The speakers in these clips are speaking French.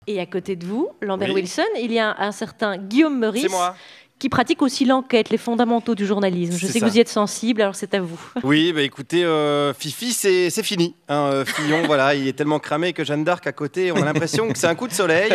Et à côté de vous, Lambert Oui. Wilson, il y a un certain Guillaume Meurice C'est moi. qui pratique aussi l'enquête, les fondamentaux du journalisme. Je C'est sais ça. que vous y êtes sensible, alors c'est à vous. Oui, bah écoutez, Fifi, c'est fini. Hein, Fillon, voilà, il est tellement cramé que Jeanne d'Arc à côté, on a l'impression que c'est un coup de soleil.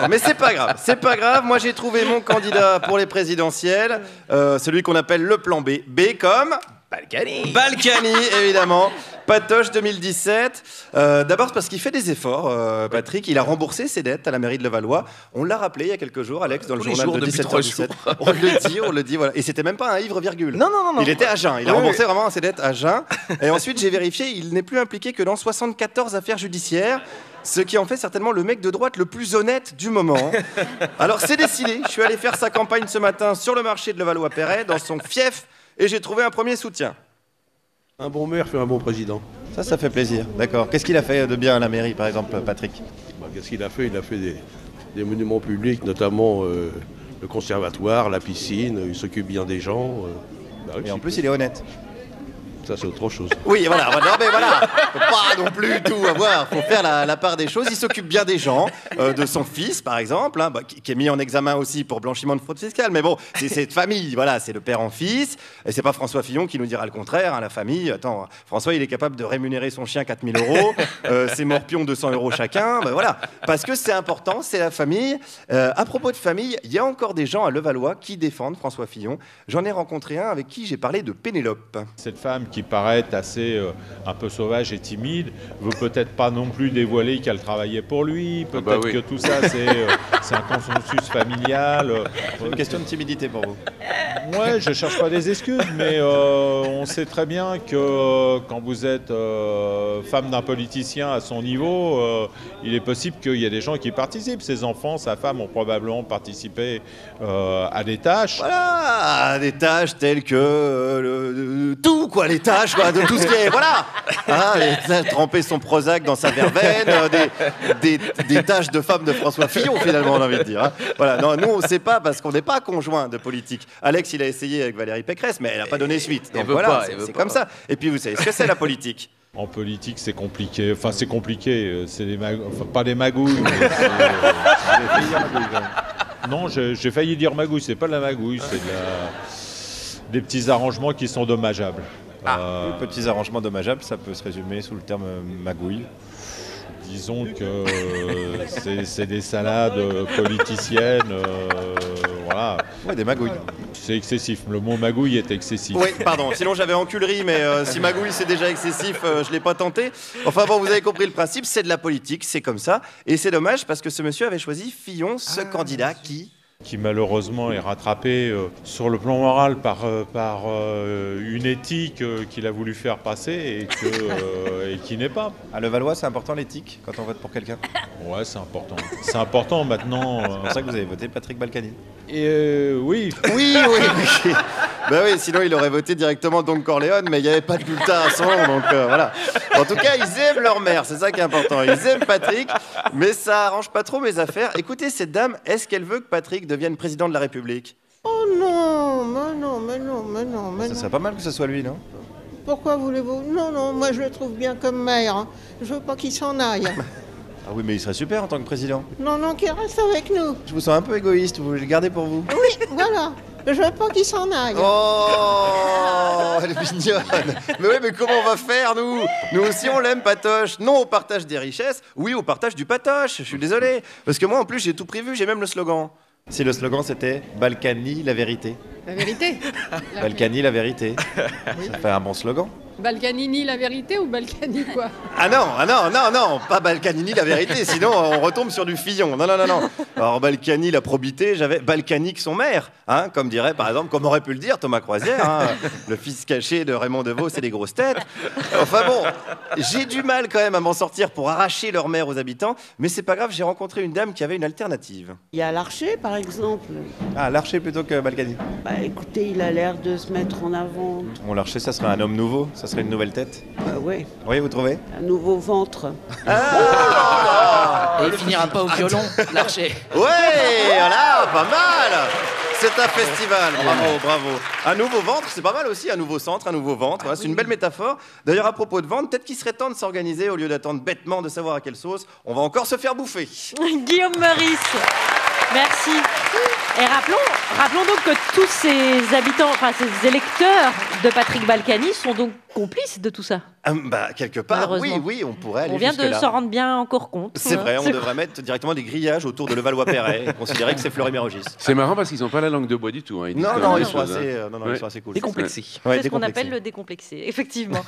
Mais c'est pas grave, c'est pas grave. Moi, j'ai trouvé mon candidat pour les présidentielles, celui qu'on appelle le plan B. B comme Balkany. Balkany, évidemment. Patoche 2017. D'abord parce qu'il fait des efforts, Patrick. Il a remboursé ses dettes à la mairie de Levallois. On l'a rappelé il y a quelques jours, Alex, dans le Tous les journal jours, de depuis 3 17h17. On le dit, voilà. Et c'était même pas un ivre virgule. Non. Il était à jeun. Il a Oui, remboursé vraiment ses dettes à jeun. Et ensuite, j'ai vérifié, il n'est plus impliqué que dans 74 affaires judiciaires. Ce qui en fait certainement le mec de droite le plus honnête du moment. Alors c'est décidé, je suis allé faire sa campagne ce matin sur le marché de Levallois-Perret, dans son fief, et j'ai trouvé un premier soutien. Un bon maire fait un bon président. Ça fait plaisir, d'accord. Qu'est-ce qu'il a fait de bien à la mairie, par exemple, Patrick? Qu'est-ce qu'il a fait? Il a fait des monuments publics, notamment le conservatoire, la piscine, il s'occupe bien des gens. Et en plus, il est honnête. Ça, c'est autre chose. Oui, voilà, non, mais voilà, faut pas non plus tout avoir, faut faire la part des choses. Il s'occupe bien des gens, de son fils par exemple, hein, qui est mis en examen aussi pour blanchiment de fraude fiscale, mais bon, c'est cette famille, voilà, c'est le père en fils, et c'est pas François Fillon qui nous dira le contraire, hein, la famille, attends, François il est capable de rémunérer son chien 4 000 €, ses morpions 200 € chacun, voilà, parce que c'est important, c'est la famille. À propos de famille, il y a encore des gens à Levallois qui défendent François Fillon. J'en ai rencontré un avec qui j'ai parlé de Pénélope. Cette femme qui paraît assez un peu sauvage et timide, veut peut-être pas non plus dévoiler qu'elle travaillait pour lui, peut-être que tout ça c'est un consensus familial. C'est une question de timidité pour vous. Ouais, je cherche pas des excuses, mais on sait très bien que quand vous êtes femme d'un politicien à son niveau, il est possible qu'il y ait des gens qui participent. Ses enfants, sa femme ont probablement participé à des tâches. Voilà, des tâches telles que tout, quoi, les tâches, quoi, de tout ce qui est, voilà, hein, tremper son Prozac dans sa verveine, des tâches de femme de François Fillon, finalement, on a envie de dire. Hein. Voilà, non, nous, on ne sait pas parce qu'on n'est pas conjoints de politique. Alex, il a essayé avec Valérie Pécresse, mais elle n'a pas donné suite. Donc voilà, c'est comme ça. Et puis, vous savez ce que c'est la politique? En politique, c'est compliqué. Enfin, c'est compliqué. C'est pas des magouilles. Mais non, j'ai failli dire magouille. C'est pas de la magouille, c'est des petits arrangements qui sont dommageables. Les petits arrangements dommageables, ça peut se résumer sous le terme magouille. Disons que c'est des salades politiciennes, voilà. Ouais, des magouilles. C'est excessif. Le mot magouille est excessif. Oui, pardon. Sinon, j'avais enculerie, mais si magouille, c'est déjà excessif, je ne l'ai pas tenté. Enfin bon, vous avez compris le principe, c'est de la politique, c'est comme ça. Et c'est dommage parce que ce monsieur avait choisi Fillon, ce candidat qui malheureusement est rattrapé sur le plan moral par une éthique qu'il a voulu faire passer et qui n'est pas. À Levallois, c'est important l'éthique quand on vote pour quelqu'un? Ouais, c'est important. C'est important maintenant. C'est pour ça que vous avez voté Patrick Balkany. Et oui. Oui. Ben oui, sinon il aurait voté directement Don Corleone, mais il n'y avait pas de bulletin à son nom, donc voilà. En tout cas, ils aiment leur mère, c'est ça qui est important. Ils aiment Patrick, mais ça arrange pas trop mes affaires. Écoutez, cette dame, est-ce qu'elle veut que Patrick devienne président de la République? Oh non, mais non. Ça serait pas mal que ce soit lui, non? Pourquoi voulez-vous? Non, moi je le trouve bien comme maire. Hein. Je veux pas qu'il s'en aille. Ah oui, mais il serait super en tant que président. Non, qu'il reste avec nous. Je vous sens un peu égoïste, vous le gardez pour vous? Oui, voilà. Je veux pas qu'il s'en aille. Oh, elle est mignonne. Mais oui, mais comment on va faire, nous? Nous aussi, on l'aime, Patoche. Non au partage des richesses, oui au partage du patoche. Je suis désolé. Parce que moi, en plus, j'ai tout prévu, j'ai même le slogan. Si le slogan, c'était « Balkany, la vérité ». La vérité. Balkany, la vérité. Ça fait un bon slogan. Balkanini, la vérité ou Balkany quoi? Ah non, pas Balkanini, la vérité, sinon on retombe sur du Fillon. Non. Alors Balkany, la probité, j'avais Balkanique, son maire, hein, comme dirait par exemple, comme aurait pu le dire Thomas Croisière, hein, le fils caché de Raymond DeVos et des grosses têtes. Enfin bon, j'ai du mal quand même à m'en sortir pour arracher leur maire aux habitants, mais c'est pas grave, j'ai rencontré une dame qui avait une alternative. Il y a Larcher, par exemple. Ah, Larcher plutôt que Balkany. Bah écoutez, il a l'air de se mettre en avant. Bon, Larcher, ça serait un homme nouveau, ça serait une nouvelle tête. Oui. Oui, vous trouvez? Un nouveau ventre. Ah Et il finira pas au violon, l'archer. Ouais, voilà, pas mal. C'est un festival, bravo, bravo. Un nouveau ventre, c'est pas mal aussi, un nouveau centre, un nouveau ventre. Voilà, c'est une belle métaphore. D'ailleurs, à propos de ventre, peut-être qu'il serait temps de s'organiser au lieu d'attendre bêtement de savoir à quelle sauce on va encore se faire bouffer. Guillaume Meurice, merci. Et rappelons donc que tous ces habitants, enfin ces électeurs de Patrick Balkany sont donc complices de tout ça. Quelque part, oui, Malheureusement. oui, on pourrait aller On vient de jusque-là. s'en rendre bien encore compte. C'est vrai, on devrait mettre directement des grillages autour de Levallois-Perret et considérer que c'est Fleury-Mérogis. C'est marrant parce qu'ils n'ont pas la langue de bois du tout. Hein. Ils disent Non, quand non, même ils des sont choses, assez, hein. non, non, Ouais. ils sont assez cool. Décomplexé. Ouais, C'est ce qu'on décomplexés. appelle le décomplexé, effectivement.